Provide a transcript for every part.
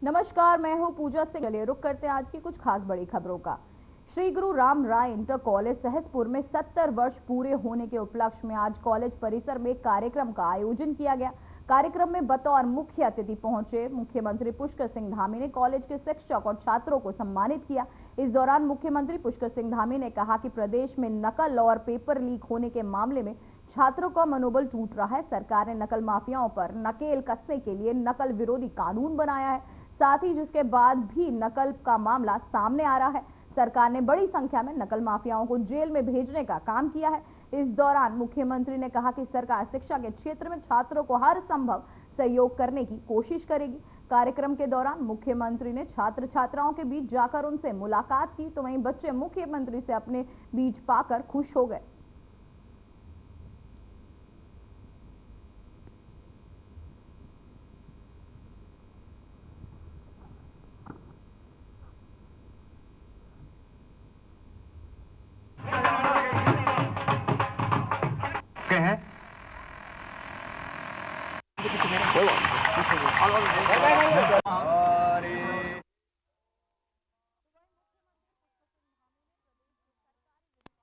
नमस्कार, मैं हूं पूजा से। चलिए रुक करते हैं आज की कुछ खास बड़ी खबरों का। श्री गुरु राम राय इंटर कॉलेज सहसपुर में 70 वर्ष पूरे होने के उपलक्ष्य में आज कॉलेज परिसर में कार्यक्रम का आयोजन किया गया। कार्यक्रम में बतौर मुख्य अतिथि पहुंचे मुख्यमंत्री पुष्कर सिंह धामी ने कॉलेज के शिक्षक और छात्रों को सम्मानित किया। इस दौरान मुख्यमंत्री पुष्कर सिंह धामी ने कहा कि प्रदेश में नकल और पेपर लीक होने के मामले में छात्रों का मनोबल टूट रहा है। सरकार ने नकल माफियाओं पर नकेल कसने के लिए नकल विरोधी कानून बनाया है। साथ ही जिसके बाद भी नकल का मामला सामने आ रहा है, सरकार ने बड़ी संख्या में नकल माफियाओं को जेल में भेजने का काम किया है। इस दौरान मुख्यमंत्री ने कहा कि सरकार शिक्षा के क्षेत्र में छात्रों को हर संभव सहयोग करने की कोशिश करेगी। कार्यक्रम के दौरान मुख्यमंत्री ने छात्र छात्राओं के बीच जाकर उनसे मुलाकात की, तो वहीं बच्चे मुख्यमंत्री से अपने बीच पाकर खुश हो गए। हैं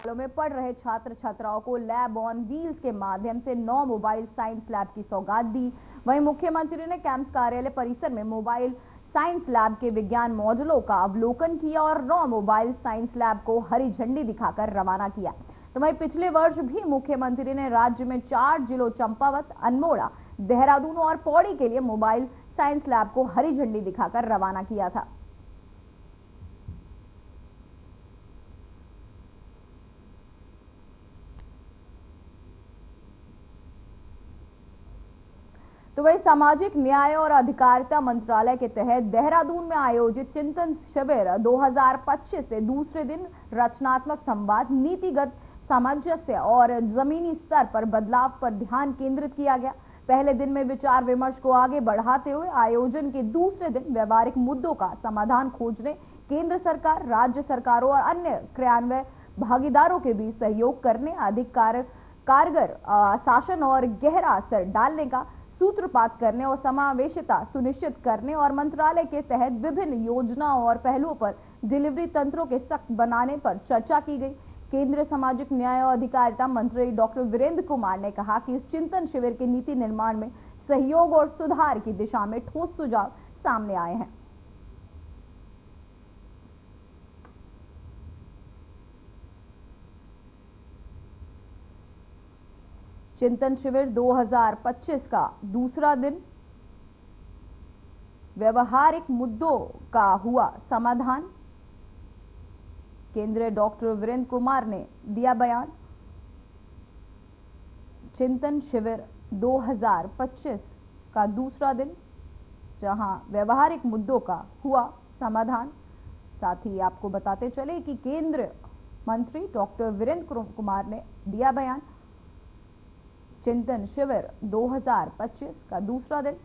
में पढ़ रहे छात्र छात्राओं को लैब ऑन व्हील्स के माध्यम से 9 मोबाइल साइंस लैब की सौगात दी। वहीं मुख्यमंत्री ने कैंप्स कार्यालय परिसर में मोबाइल साइंस लैब के विज्ञान मॉड्यूलों का अवलोकन किया और 9 मोबाइल साइंस लैब को हरी झंडी दिखाकर रवाना किया। तो वहीं पिछले वर्ष भी मुख्यमंत्री ने राज्य में 4 जिलों चंपावत, अल्मोड़ा, देहरादून और पौड़ी के लिए मोबाइल साइंस लैब को हरी झंडी दिखाकर रवाना किया था। तो वही सामाजिक न्याय और अधिकारिता मंत्रालय के तहत देहरादून में आयोजित चिंतन शिविर 2025 से दूसरे दिन रचनात्मक संवाद, नीतिगत सामंजस्य और जमीनी स्तर पर बदलाव पर ध्यान केंद्रित किया गया। पहले दिन में विचार विमर्श को आगे बढ़ाते हुए आयोजन के दूसरे दिन व्यवहारिक मुद्दों का समाधान खोजने केंद्र सरकार, राज्य सरकारों और अन्य क्रियान्वयन भागीदारों के बीच सहयोग करने, अधिक कारगर शासन और गहरा असर डालने का सूत्रपात करने और समावेशिता सुनिश्चित करने और मंत्रालय के तहत विभिन्न योजनाओं और पहलुओं पर डिलीवरी तंत्रों के सख्त बनाने पर चर्चा की गई। केंद्रीय सामाजिक न्याय और अधिकारिता मंत्री डॉक्टर वीरेंद्र कुमार ने कहा कि इस चिंतन शिविर के नीति निर्माण में सहयोग और सुधार की दिशा में ठोस सुझाव सामने आए हैं। चिंतन शिविर 2025 का दूसरा दिन व्यवहारिक मुद्दों का हुआ समाधान। केंद्रीय डॉक्टर वीरेंद्र कुमार ने दिया बयान। चिंतन शिविर 2025 का दूसरा दिन, जहां व्यवहारिक मुद्दों का हुआ समाधान। साथ ही आपको बताते चले कि केंद्रीय मंत्री डॉक्टर वीरेंद्र कुमार ने दिया बयान। चिंतन शिविर 2025 का दूसरा दिन।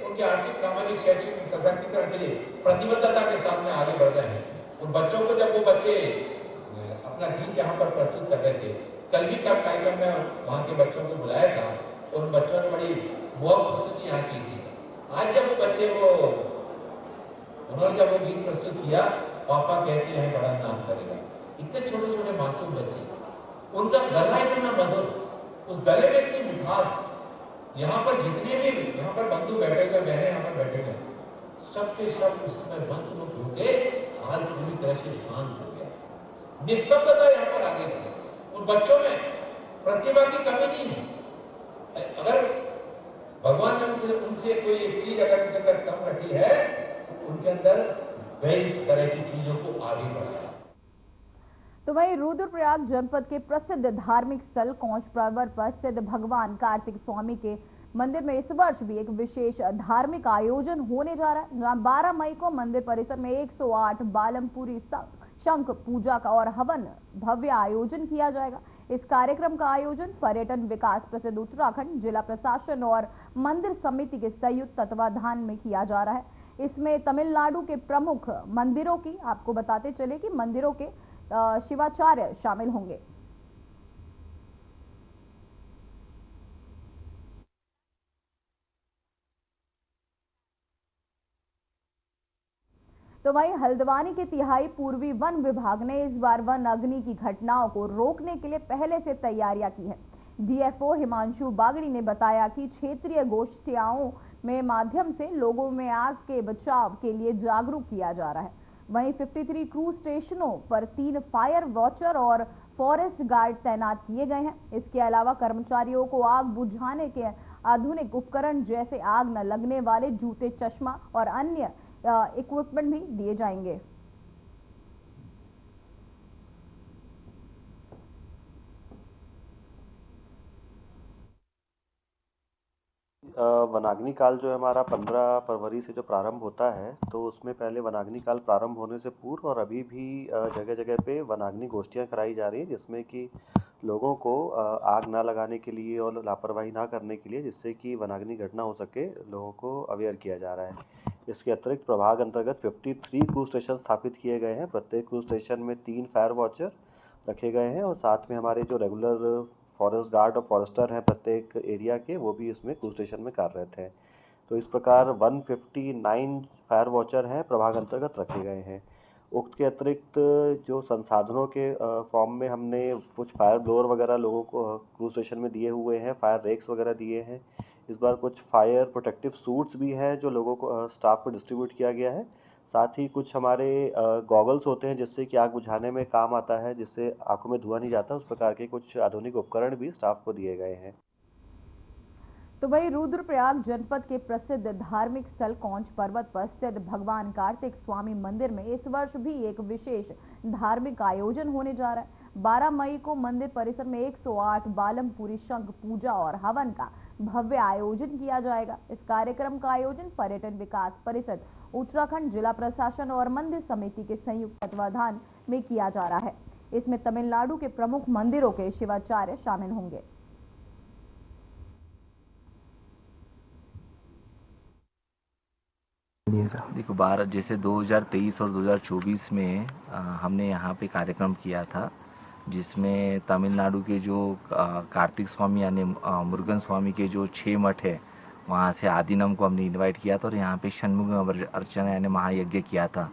उनके आर्थिक, सामाजिक, शैक्षिक सशक्तिकरण के लिए प्रतिबद्धता के साथ में आगे बढ़ रहे हैं। उन बच्चों को जब वो बच्चे अपना गीत यहाँ पर प्रस्तुत कर रहे थे, कल भी का कार्यक्रम में वहाँ के बच्चों को बुलाया था और उन बच्चों ने बड़ी बहुत प्रस्तुति यहाँ की थी। आज जब वो बच्चे उन्होंने जब वो गीत प्रस्तुत किया, पापा कहते हैं बड़ा नाम करेगा, इतने छोटे छोटे मासूम बच्चे, उनका गला इतना मधुर, उस गले में इतनी मिठास। यहाँ पर जितने भी यहाँ पर बंधु बैठे हुए, बहने यहाँ पर बैठे हुए, सबके सब उस समय मंत्रमुग्ध होके हाल पूरी तरह से शांत हो गया। निस्तब्धता यहाँ पर आ गई थी। उन बच्चों में प्रतिभा की कमी नहीं है। अगर भगवान ने उनसे कोई एक चीज अगर उनके अंदर कम रखी है, तो उनके अंदर कई तरह की चीजों को आगे बढ़ाया। तो वहीं रुद्रप्रयाग जनपद के प्रसिद्ध धार्मिक स्थल कौंच पर्वत पर स्थित भगवान कार्तिक स्वामी के मंदिर में इस वर्ष भी एक विशेष धार्मिक आयोजन होने जा रहा है। 12 मई को मंदिर परिसर में 108 बालमपुरी शंख पूजा का और हवन भव्य आयोजन किया जाएगा। इस कार्यक्रम का आयोजन पर्यटन विकास प्रसिद्ध उत्तराखंड जिला प्रशासन और मंदिर समिति के संयुक्त तत्वाधान में किया जा रहा है। इसमें तमिलनाडु के प्रमुख मंदिरों की आपको बताते चले कि मंदिरों के शिवाचार्य शामिल होंगे। तो वहीं हल्द्वानी के तिहाई पूर्वी वन विभाग ने इस बार वन अग्नि की घटनाओं को रोकने के लिए पहले से तैयारियां की है। डीएफओ हिमांशु बागड़ी ने बताया कि क्षेत्रीय गोष्ठियों में माध्यम से लोगों में आग के बचाव के लिए जागरूक किया जा रहा है। वहीं 53 क्रूज स्टेशनों पर 3 फायर वॉचर और फॉरेस्ट गार्ड तैनात किए गए हैं। इसके अलावा कर्मचारियों को आग बुझाने के आधुनिक उपकरण जैसे आग न लगने वाले जूते, चश्मा और अन्य इक्विपमेंट भी दिए जाएंगे। वनाग्नि काल जो है हमारा 15 फरवरी से जो प्रारंभ होता है, तो उसमें पहले वनाग्नि काल प्रारंभ होने से पूर्व और अभी भी जगह जगह पे वनाग्नि गोष्ठियां कराई जा रही हैं, जिसमें कि लोगों को आग ना लगाने के लिए और लापरवाही ना करने के लिए, जिससे कि वनाग्नि घटना हो सके, लोगों को अवेयर किया जा रहा है। इसके अतिरिक्त प्रभाग अंतर्गत 53 क्रूज स्टेशन स्थापित किए गए हैं। प्रत्येक क्रूज स्टेशन में 3 फायर वॉचर रखे गए हैं और साथ में हमारे जो रेगुलर फॉरेस्ट गार्ड और फॉरेस्टर हैं प्रत्येक एरिया के, वो भी इसमें क्रूज स्टेशन में कार्यरत हैं। तो इस प्रकार 159 फायर वॉचर हैं प्रभाग अंतर्गत रखे गए हैं। उक्त के अतिरिक्त जो संसाधनों के फॉर्म में हमने कुछ फायर ब्लोअर वगैरह लोगों को क्रूज स्टेशन में दिए हुए हैं, फायर रेक्स वगैरह दिए हैं। इस बार कुछ फायर प्रोटेक्टिव सूट्स भी हैं जो लोगों को स्टाफ को डिस्ट्रीब्यूट किया गया है। साथ ही कुछ हमारे गॉगल्स होते हैं जिससे कि आग बुझाने में काम आता है, जिससे आंखों में धुआं नहीं जाता, उस प्रकार के कुछ आधुनिक उपकरण भी स्टाफ को दिए गए हैं। तो वहीं रुद्रप्रयाग जनपद के प्रसिद्ध धार्मिक स्थल कौंच पर्वत पर स्थित भगवान कार्तिक स्वामी मंदिर में इस वर्ष भी एक विशेष धार्मिक आयोजन होने जा रहा है। 12 मई को मंदिर परिसर में 108 बालमपुरी शंख पूजा और हवन का भव्य आयोजन किया जाएगा। इस कार्यक्रम का आयोजन पर्यटन विकास परिषद, उत्तराखंड जिला प्रशासन और मंदिर समिति के संयुक्त तत्वाधान में किया जा रहा है। इसमें तमिलनाडु के प्रमुख मंदिरों के शिवाचार्य शामिल होंगे। देखो, भारत जैसे 2023 और 2024 में हमने यहाँ पे कार्यक्रम किया था, जिसमें तमिलनाडु के जो कार्तिक स्वामी यानी मुरुगन स्वामी के जो 6 मठ है, वहाँ से आदिनम को हमने इनवाइट किया था और यहाँ पे षणमुख अर्चना यानी महायज्ञ किया था।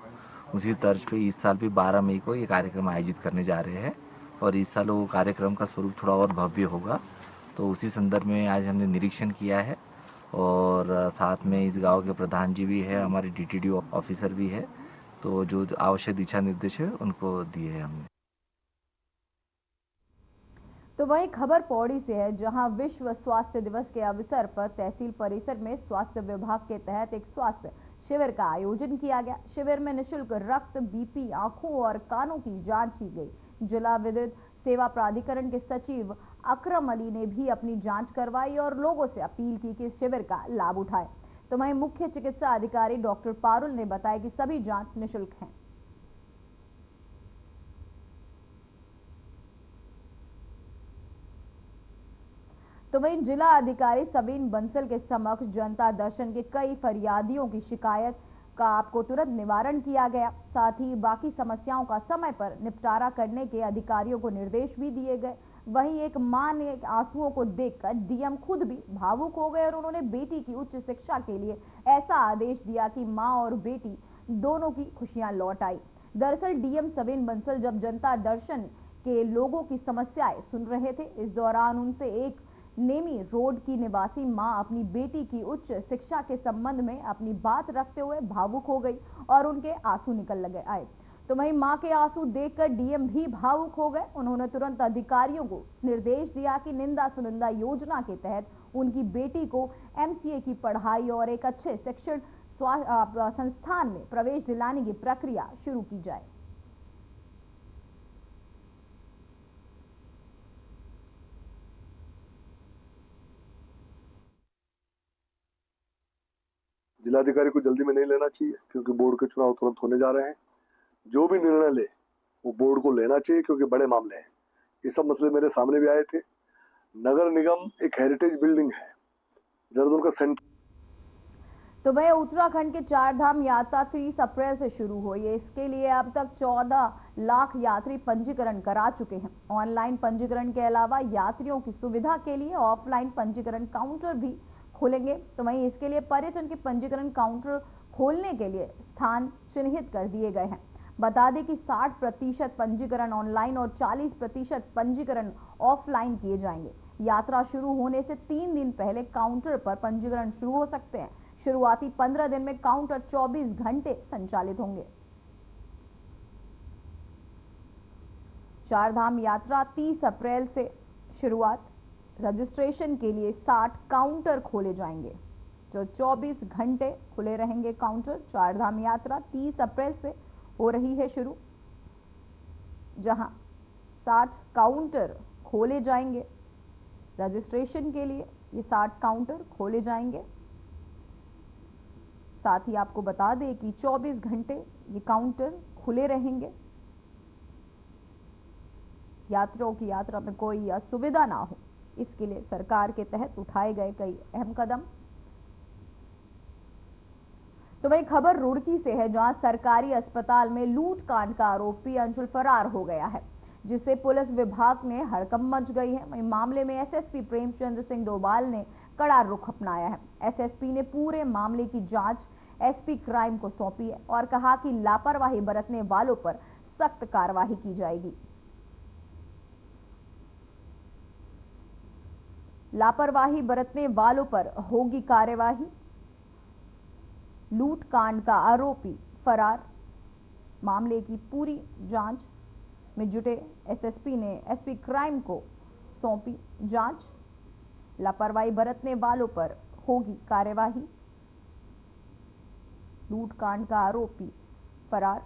उसी तर्ज पे इस साल भी 12 मई को ये कार्यक्रम आयोजित करने जा रहे हैं और इस साल वो कार्यक्रम का स्वरूप थोड़ा और भव्य होगा। तो उसी संदर्भ में आज हमने निरीक्षण किया है और साथ में इस गांव के प्रधान जी भी है, हमारे डीटीडी ऑफिसर भी है, तो जो आवश्यक दिशा निर्देश है उनको दिए हैं हमने। तो वहीं खबर पौड़ी से है, जहां विश्व स्वास्थ्य दिवस के अवसर पर तहसील परिसर में स्वास्थ्य विभाग के तहत एक स्वास्थ्य शिविर का आयोजन किया गया। शिविर में निःशुल्क रक्त, बीपी, आंखों और कानों की जांच की गई। जिला विद्युत सेवा प्राधिकरण के सचिव अकरम अली ने भी अपनी जांच करवाई और लोगों से अपील की कि इस शिविर का लाभ उठाएं। तो वहीं मुख्य चिकित्सा अधिकारी डॉक्टर पारुल ने बताया कि सभी जांच निःशुल्क हैं। तो वहीं जिला अधिकारी सबीन बंसल के समक्ष जनता दर्शन के कई फरियादियों की शिकायत का आपको तुरंत निवारण किया गया। साथ ही बाकी समस्याओं का समय पर निपटारा करने के अधिकारियों को निर्देश भी दिए गए। वहीं एक मां ने आंसुओं को देखकर डीएम खुद भी भावुक हो गए और उन्होंने बेटी की उच्च शिक्षा के लिए ऐसा आदेश दिया कि मां और बेटी दोनों की खुशियां लौट आई। दरअसल डीएम सबीन बंसल जब जनता दर्शन के लोगों की समस्याएं सुन रहे थे, इस दौरान उनसे एक नेमी रोड की निवासी मां अपनी बेटी की उच्च शिक्षा के संबंध में अपनी बात रखते हुए भावुक हो गई और उनके आंसू निकल लगे आए। तो वहीं मां के आंसू देखकर डीएम भी भावुक हो गए। उन्होंने तुरंत अधिकारियों को निर्देश दिया कि निंदा सुनिंदा योजना के तहत उनकी बेटी को एमसीए की पढ़ाई और एक अच्छे शिक्षण संस्थान में प्रवेश दिलाने की प्रक्रिया शुरू की जाए। जिलाधिकारी को जल्दी में नहीं लेना चाहिए, क्योंकि बोर्ड के चुनाव तुरंत होने जा रहे हैं। जो भी निर्णय ले वो बोर्ड को लेना चाहिए, क्योंकि बड़े मामले हैं। ये सब मसले मेरे सामने भी आए थे। नगर निगम एक हेरिटेज बिल्डिंग है, देहरादून का सेंटर। तो वह उत्तराखंड के 4 धाम यात्रा 30 अप्रैल से शुरू हुई है। इसके लिए अब तक 14 लाख यात्री पंजीकरण करा चुके हैं। ऑनलाइन पंजीकरण के अलावा यात्रियों की सुविधा के लिए ऑफलाइन पंजीकरण काउंटर भी खोलेंगे। तो वहीं इसके लिए पर्यटन के पंजीकरण काउंटर खोलने के लिए स्थान चिन्हित कर दिए गए हैं। बता दें कि 60% पंजीकरण ऑनलाइन और 40% पंजीकरण ऑफलाइन किए जाएंगे। यात्रा शुरू होने से 3 दिन पहले काउंटर पर पंजीकरण शुरू हो सकते हैं। शुरुआती 15 दिन में काउंटर 24 घंटे संचालित होंगे। चारधाम यात्रा 30 अप्रैल से शुरुआत। रजिस्ट्रेशन के लिए 60 काउंटर खोले जाएंगे, जो 24 घंटे खुले रहेंगे काउंटर। चारधाम यात्रा 30 अप्रैल से हो रही है शुरू, जहां 60 काउंटर खोले जाएंगे। रजिस्ट्रेशन के लिए ये 60 काउंटर खोले जाएंगे। साथ ही आपको बता दें कि 24 घंटे ये काउंटर खुले रहेंगे। यात्रियों की यात्रा में कोई असुविधा ना हो, इसके लिए सरकार के तहत उठाए गए कई अहम कदम। तो वही खबर रुड़की से है, जहां सरकारी अस्पताल में लूटकांड का आरोपी अंशुल फरार हो गया है, जिससे पुलिस विभाग में हड़कंप मच गई है। वहीं मामले में एसएसपी प्रेमचंद्र सिंह डोभाल ने कड़ा रुख अपनाया है। एसएसपी ने पूरे मामले की जांच एसपी क्राइम को सौंपी है और कहा कि लापरवाही बरतने वालों पर सख्त कार्रवाई की जाएगी। लापरवाही बरतने वालों पर होगी कार्यवाही। लूटकांड का आरोपी फरार। मामले की पूरी जांच में जुटे एसएसपी ने एसपी क्राइम को सौंपी जांच। लापरवाही बरतने वालों पर होगी कार्यवाही। लूटकांड का आरोपी फरार।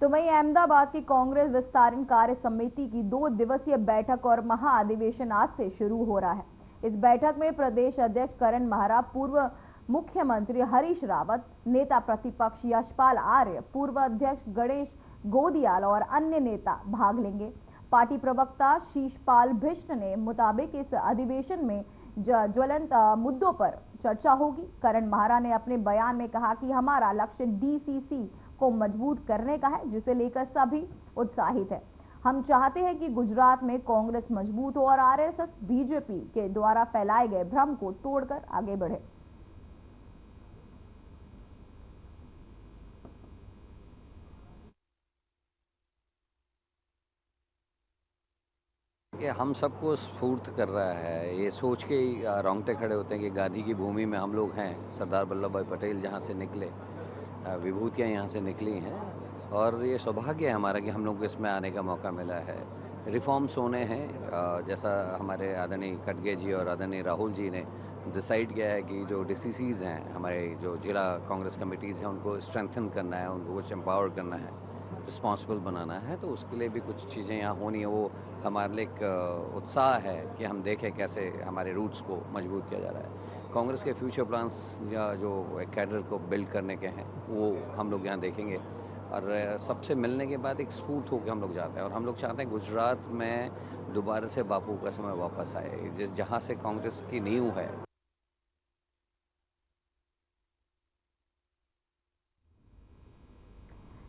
तो वहीं अहमदाबाद की कांग्रेस विस्तारण कार्य समिति की 2 दिवसीय बैठक और महाअधिवेशन आज से शुरू हो रहा है। इस बैठक में प्रदेश अध्यक्ष करण महरा, पूर्व मुख्यमंत्री हरीश रावत, नेता प्रतिपक्ष यशपाल आर्य, पूर्व अध्यक्ष गणेश गोदियाल और अन्य नेता भाग लेंगे। पार्टी प्रवक्ता शीशपाल भिष्ट ने मुताबिक इस अधिवेशन में ज्वलंत मुद्दों पर चर्चा होगी। करण महरा ने अपने बयान में कहा कि हमारा लक्ष्य डीसीसी को मजबूत करने का है, जिसे लेकर सभी उत्साहित है। हम चाहते हैं कि गुजरात में कांग्रेस मजबूत हो और आरएसएस बीजेपी के द्वारा फैलाए गए भ्रम को तोड़कर आगे बढ़े। ये हम सबको स्फूर्त कर रहा है। ये सोच के ही रोंगटे खड़े होते हैं कि गांधी की भूमि में हम लोग हैं। सरदार वल्लभ भाई पटेल जहाँ से निकले, विभूतियाँ यहाँ से निकली हैं और ये सौभाग्य है हमारा कि हम लोग को इसमें आने का मौका मिला है। रिफॉर्म्स होने हैं, जैसा हमारे आदरणीय खड़गे जी और आदरणीय राहुल जी ने डिसाइड किया है कि जो डीसीसीज हैं, हमारे जो जिला कांग्रेस कमेटीज़ हैं, उनको स्ट्रेंथन करना है, उनको कुछ एम्पावर करना है, रिस्पॉन्सिबल बनाना है। तो उसके लिए भी कुछ चीज़ें यहाँ होनी है। वो हमारे लिए एक उत्साह है कि हम देखें कैसे हमारे रूट्स को मजबूत किया जा रहा है। कांग्रेस के फ्यूचर प्लान्स या जो एक कैडर को बिल्ड करने के हैं, वो हम लोग यहाँ देखेंगे और सबसे मिलने के बाद एक स्फूर्त होकर हम लोग जाते हैं। और हम लोग चाहते हैं गुजरात में दोबारा से बापू का समय वापस आए, जिस जहाँ से कांग्रेस की नींव है।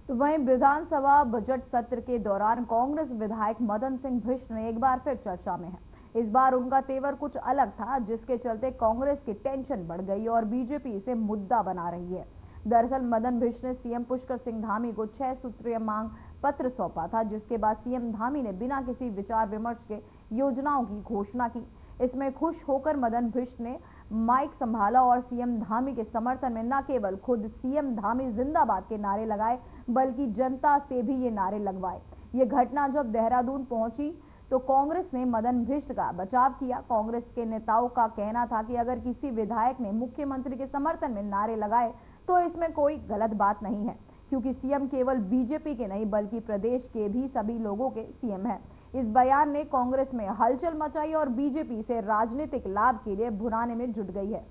तो वहीं विधानसभा बजट सत्र के दौरान कांग्रेस विधायक मदन सिंह भिष्ट ने एक बार फिर चर्चा में है। इस बार उनका तेवर कुछ अलग था, जिसके चलते कांग्रेस की टेंशन बढ़ गई और बीजेपी इसे मुद्दा बना रही है। दरअसल मदन भिष्ट ने सीएम पुष्कर सिंह धामी को 6 सूत्रीय मांग पत्र सौंपा था, जिसके बाद सीएम धामी ने बिना किसी विचार विमर्श के योजनाओं की घोषणा की। इसमें खुश होकर मदन भिष्ट ने माइक संभाला और सीएम धामी के समर्थन में न केवल खुद सीएम धामी जिंदाबाद के नारे लगाए, बल्कि जनता से भी ये नारे लगवाए। ये घटना जब देहरादून पहुंची तो कांग्रेस ने मदन भिष्ट का बचाव किया। कांग्रेस के नेताओं का कहना था कि अगर किसी विधायक ने मुख्यमंत्री के समर्थन में नारे लगाए तो इसमें कोई गलत बात नहीं है, क्योंकि सीएम केवल बीजेपी के नहीं बल्कि प्रदेश के भी सभी लोगों के सीएम है। इस बयान ने कांग्रेस में हलचल मचाई और बीजेपी से राजनीतिक लाभ के लिए भुनाने में जुट गई है।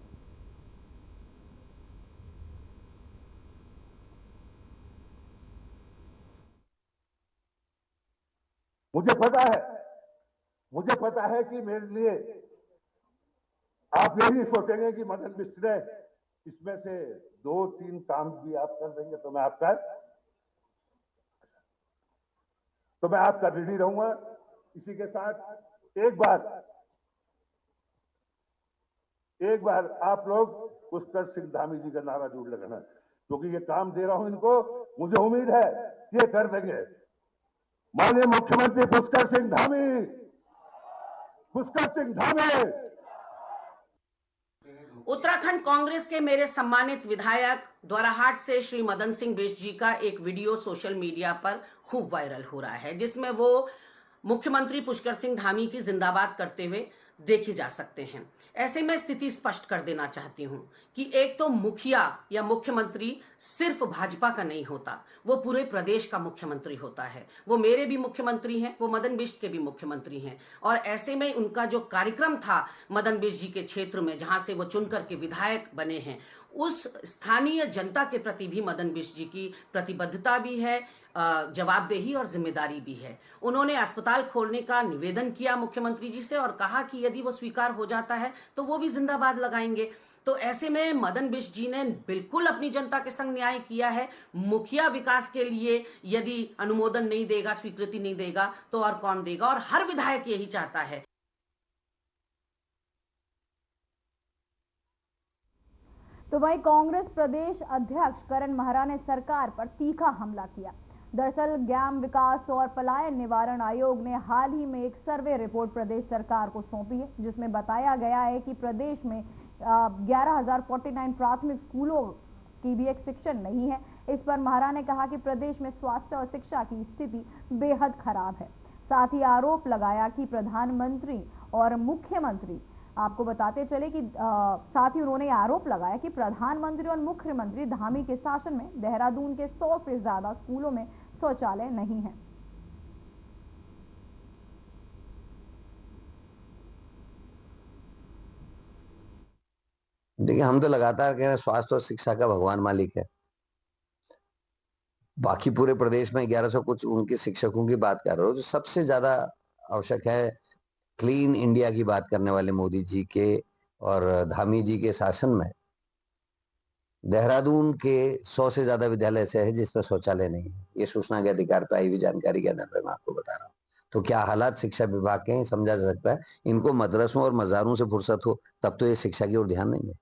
मुझे पता है कि मेरे लिए आप यही सोचेंगे कि मदन मिश्र ने इसमें से 2-3 काम भी आप कर देंगे तो मैं आपका ऋणी रहूंगा। इसी के साथ एक बार आप लोग पुष्कर सिंह धामी जी का नारा जरूर लगाना, क्योंकि ये काम दे रहा हूं इनको, मुझे उम्मीद है ये कर देंगे। माननीय मुख्यमंत्री पुष्कर सिंह धामी। उत्तराखंड कांग्रेस के मेरे सम्मानित विधायक द्वाराहाट से श्री मदन सिंह बिष्ट जी का एक वीडियो सोशल मीडिया पर खूब वायरल हो रहा है, जिसमें वो मुख्यमंत्री पुष्कर सिंह धामी की जिंदाबाद करते हुए देखे जा सकते हैं। ऐसे में स्थिति स्पष्ट कर देना चाहती हूं कि एक तो मुखिया या मुख्यमंत्री सिर्फ भाजपा का नहीं होता, वो पूरे प्रदेश का मुख्यमंत्री होता है। वो मेरे भी मुख्यमंत्री हैं, वो मदन बिष्ट के भी मुख्यमंत्री हैं। और ऐसे में उनका जो कार्यक्रम था मदन बिष्ट जी के क्षेत्र में, जहां से वो चुनकर के विधायक बने हैं, उस स्थानीय जनता के प्रति भी मदन बिष्ट जी की प्रतिबद्धता भी है, जवाबदेही और जिम्मेदारी भी है। उन्होंने अस्पताल खोलने का निवेदन किया मुख्यमंत्री जी से और कहा कि यदि वो स्वीकार हो जाता है तो वो भी जिंदाबाद लगाएंगे। तो ऐसे में मदन बिष्ट जी ने बिल्कुल अपनी जनता के संग न्याय किया है। मुखिया विकास के लिए यदि अनुमोदन नहीं देगा, स्वीकृति नहीं देगा, तो और कौन देगा? और हर विधायक यही चाहता है। तो वहीं कांग्रेस प्रदेश अध्यक्ष करण महरा ने सरकार पर तीखा हमला किया। दरअसल ग्राम विकास और पलायन निवारण आयोग ने हाल ही में एक सर्वे रिपोर्ट प्रदेश सरकार को सौंपी है, जिसमें बताया गया है कि प्रदेश में 11,049 प्राथमिक स्कूलों की भी एक शिक्षण नहीं है। इस पर महरा ने कहा कि प्रदेश में स्वास्थ्य और शिक्षा की स्थिति बेहद खराब है। साथ ही आरोप लगाया कि प्रधानमंत्री और मुख्यमंत्री, आपको बताते चले कि साथ ही उन्होंने आरोप लगाया कि प्रधानमंत्री और मुख्यमंत्री धामी के शासन में देहरादून के 100 से ज्यादा स्कूलों में शौचालय नहीं है। देखिए, हम तो लगातार कह रहे हैं स्वास्थ्य और शिक्षा का भगवान मालिक है। बाकी पूरे प्रदेश में 1100 कुछ उनके शिक्षकों की बात कर रहे हो, तो सबसे ज्यादा आवश्यक है क्लीन इंडिया की बात करने वाले मोदी जी के और धामी जी के शासन में देहरादून के 100 से ज्यादा विद्यालय ऐसे है जिसमें शौचालय नहीं है। ये सूचना के अधिकार पर आई हुई जानकारी के आधार पर मैं आपको बता रहा हूँ। तो क्या हालात शिक्षा विभाग के हैं समझा जा सकता है। इनको मदरसों और मजारों से फुर्सत हो तब तो ये शिक्षा की ओर ध्यान नहीं है।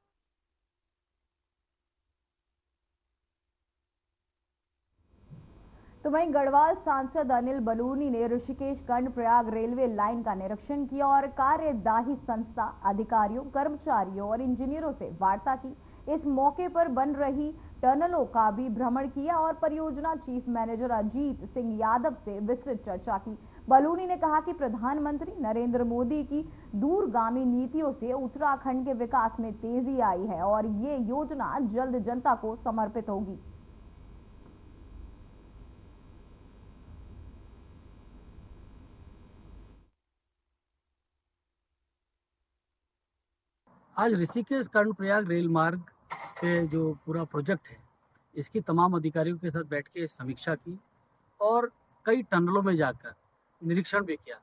तो वहीं गढ़वाल सांसद अनिल बलूनी ने ऋषिकेश कर्णप्रयाग रेलवे लाइन का निरीक्षण किया और कार्यदाही संस्था अधिकारियों, कर्मचारियों और इंजीनियरों से वार्ता की। इस मौके पर बन रही टनलों का भी भ्रमण किया और परियोजना चीफ मैनेजर अजीत सिंह यादव से विस्तृत चर्चा की। बलूनी ने कहा कि प्रधानमंत्री नरेंद्र मोदी की दूरगामी नीतियों से उत्तराखंड के विकास में तेजी आई है और ये योजना जल्द जनता को समर्पित होगी। आज ऋषिकेश कर्णप्रयाग रेल मार्ग पे जो पूरा प्रोजेक्ट है, इसकी तमाम अधिकारियों के साथ बैठ के समीक्षा की और कई टनलों में जाकर निरीक्षण भी किया।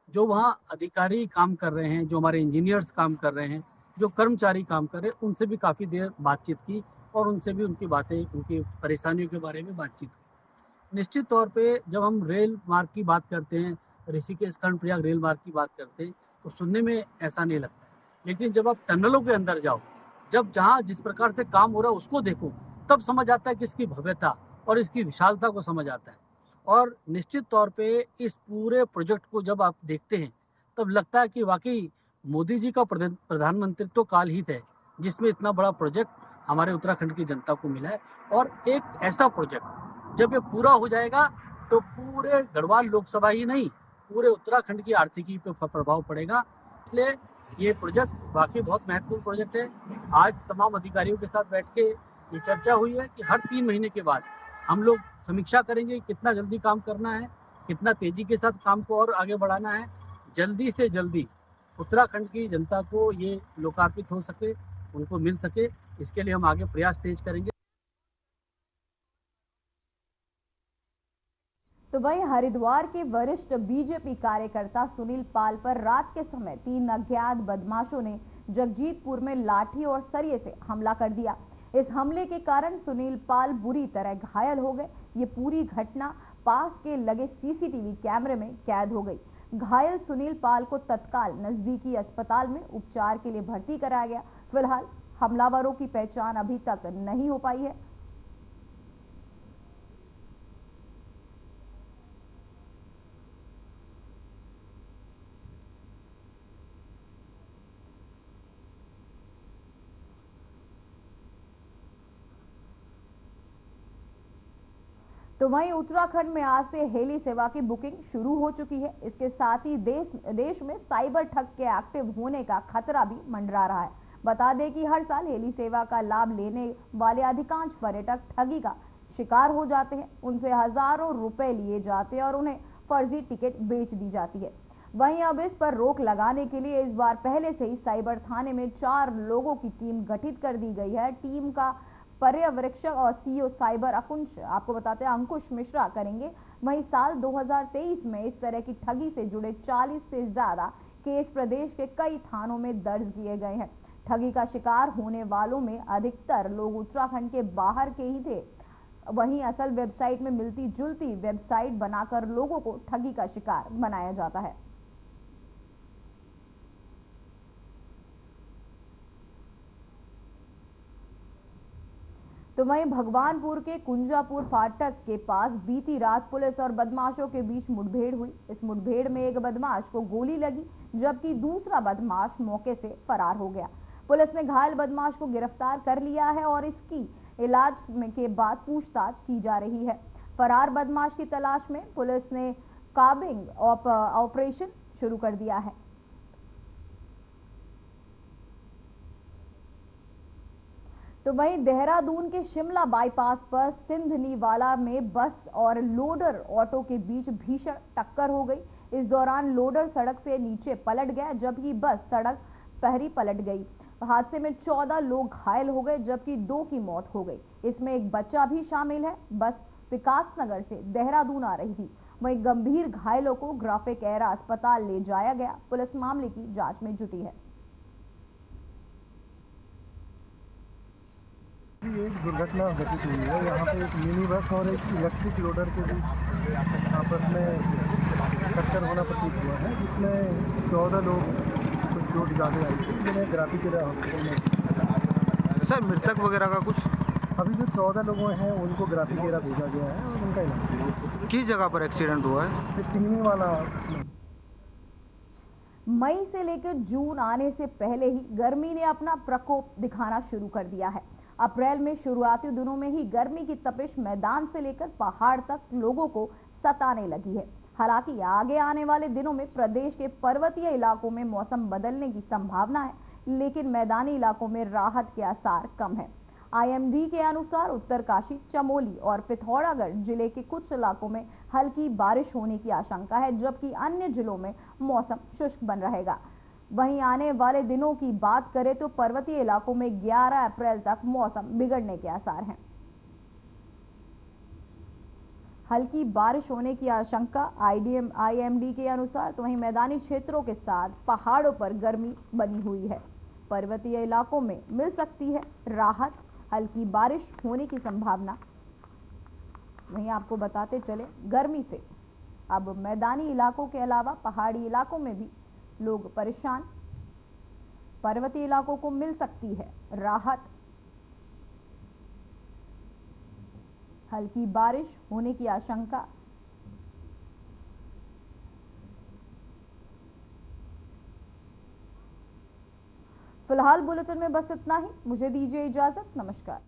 जो वहाँ अधिकारी काम कर रहे हैं, जो हमारे इंजीनियर्स काम कर रहे हैं, जो कर्मचारी काम कर रहे हैं, उनसे भी काफ़ी देर बातचीत की और उनसे भी उनकी बातें, उनकी परेशानियों के बारे में बातचीत की। निश्चित तौर पे जब हम रेल मार्ग की बात करते हैं, ऋषिकेश कर्णप्रयाग रेल मार्ग की बात करते हैं, तो सुनने में ऐसा नहीं लगता, लेकिन जब आप टनलों के अंदर जाओ, जब जहाँ जिस प्रकार से काम हो रहा है उसको देखो, तब समझ आता है कि इसकी भव्यता और इसकी विशालता को समझ आता है। और निश्चित तौर पे इस पूरे प्रोजेक्ट को जब आप देखते हैं तब लगता है कि वाकई मोदी जी का प्रधानमंत्रित्व काल ही है, जिसमें इतना बड़ा प्रोजेक्ट हमारे उत्तराखंड की जनता को मिला है। और एक ऐसा प्रोजेक्ट जब ये पूरा हो जाएगा तो पूरे गढ़वाल लोकसभा ही नहीं, पूरे उत्तराखंड की आर्थिकी पे प्रभाव पड़ेगा। इसलिए ये प्रोजेक्ट वाकई बहुत महत्वपूर्ण प्रोजेक्ट है। आज तमाम अधिकारियों के साथ बैठ के ये चर्चा हुई है कि हर 3 महीने के बाद हम लोग समीक्षा करेंगे कितना जल्दी काम करना है, कितना तेजी के साथ काम को और आगे बढ़ाना है। जल्दी से जल्दी उत्तराखंड की जनता को ये लोकार्पित हो सके, उनको मिल सके, इसके लिए हम आगे प्रयास तेज करेंगे। तो वहीं हरिद्वार के वरिष्ठ बीजेपी कार्यकर्ता सुनील पाल पर रात के समय 3 अज्ञात बदमाशों ने जगजीतपुर में लाठी और सरिये से हमला कर दिया। इस हमले के कारण सुनील पाल बुरी तरह घायल हो गए। ये पूरी घटना पास के लगे सीसीटीवी कैमरे में कैद हो गई। घायल सुनील पाल को तत्काल नजदीकी अस्पताल में उपचार के लिए भर्ती कराया गया। फिलहाल हमलावरों की पहचान अभी तक नहीं हो पाई है। तो वहीं उत्तराखंड में आज से हेली सेवा की बुकिंग शुरू हो चुकी है। इसके साथ ही देश में साइबर ठग के एक्टिव होने का खतरा भी मंडरा रहा है। बता दें कि हर साल हेली सेवा का लाभ लेने वाले अधिकांश पर्यटक ठगी का शिकार हो जाते हैं। उनसे हजारों रुपए लिए जाते हैं और उन्हें फर्जी टिकट बेच दी जाती है। वहीं अब इस पर रोक लगाने के लिए इस बार पहले से ही साइबर थाने में 4 लोगों की टीम गठित कर दी गई है। टीम का पर्यवेक्षक और सीईओ साइबर आपको बताते हैं अंकुश मिश्रा करेंगे। वहीं साल 2023 में इस तरह की ठगी से जुड़े 40 से ज्यादा केस प्रदेश के कई थानों में दर्ज किए गए हैं। ठगी का शिकार होने वालों में अधिकतर लोग उत्तराखंड के बाहर के ही थे। वहीं असल वेबसाइट में मिलती जुलती वेबसाइट बनाकर लोगों को ठगी का शिकार बनाया जाता है। तो वहीं भगवानपुर के कुंजापुर फाटक के पास बीती रात पुलिस और बदमाशों के बीच मुठभेड़ हुई। इस मुठभेड़ में एक बदमाश को गोली लगी, जबकि दूसरा बदमाश मौके से फरार हो गया। पुलिस ने घायल बदमाश को गिरफ्तार कर लिया है और इसकी इलाज के बाद पूछताछ की जा रही है। फरार बदमाश की तलाश में पुलिस ने काबिंग ऑपरेशन शुरू कर दिया है। तो वहीं देहरादून के शिमला बाईपास पर सिंधनीवाला में बस और लोडर ऑटो के बीच भीषण टक्कर हो गई। इस दौरान लोडर सड़क से नीचे पलट गया, जबकि बस सड़क पर ही पलट गई। हादसे में 14 लोग घायल हो गए, जबकि 2 की मौत हो गई। इसमें एक बच्चा भी शामिल है। बस विकासनगर से देहरादून आ रही थी। वहीं गंभीर घायलों को ग्राफिक एरा अस्पताल ले जाया गया। पुलिस मामले की जांच में जुटी है। एक दुर्घटना घटित हुई है। यहाँ पे एक मिनी बस और एक इलेक्ट्रिक लोडर के बीच आपस में टक्कर होना प्रतीत हुआ है, जिसमें 14 लोग कुछ चोट ज़्यादा आई थी, जिन्हें ग्राफिक एरा हॉस्पिटल में। सर मृतक वगैरह का कुछ? अभी जो 14 लोग हैं उनको ग्राफिक एरा भेजा गया है और उनका इलाज। किस जगह पर एक्सीडेंट हुआ है? सिंगनीवाला। मई से लेकर जून आने से पहले ही गर्मी ने अपना प्रकोप दिखाना शुरू कर दिया है। अप्रैल में शुरुआती दिनों में ही गर्मी की तपिश मैदान से लेकर पहाड़ तक लोगों को सताने लगी है। हालांकि आगे आने वाले दिनों में प्रदेश के पर्वतीय इलाकों में मौसम बदलने की संभावना है, लेकिन मैदानी इलाकों में राहत के आसार कम है। आईएमडी के अनुसार उत्तरकाशी, चमोली और पिथौरागढ़ जिले के कुछ इलाकों में हल्की बारिश होने की आशंका है, जबकि अन्य जिलों में मौसम शुष्क बन रहेगा। वहीं आने वाले दिनों की बात करें तो पर्वतीय इलाकों में 11 अप्रैल तक मौसम बिगड़ने के आसार हैं। हल्की बारिश होने की आशंका आईएमडी के अनुसार। तो वहीं मैदानी क्षेत्रों के साथ पहाड़ों पर गर्मी बनी हुई है। पर्वतीय इलाकों में मिल सकती है राहत, हल्की बारिश होने की संभावना। वहीं आपको बताते चले, गर्मी से अब मैदानी इलाकों के अलावा पहाड़ी इलाकों में भी लोग परेशान। पर्वतीय इलाकों को मिल सकती है राहत, हल्की बारिश होने की आशंका। फिलहाल बुलेटिन में बस इतना ही। मुझे दीजिए इजाजत। नमस्कार।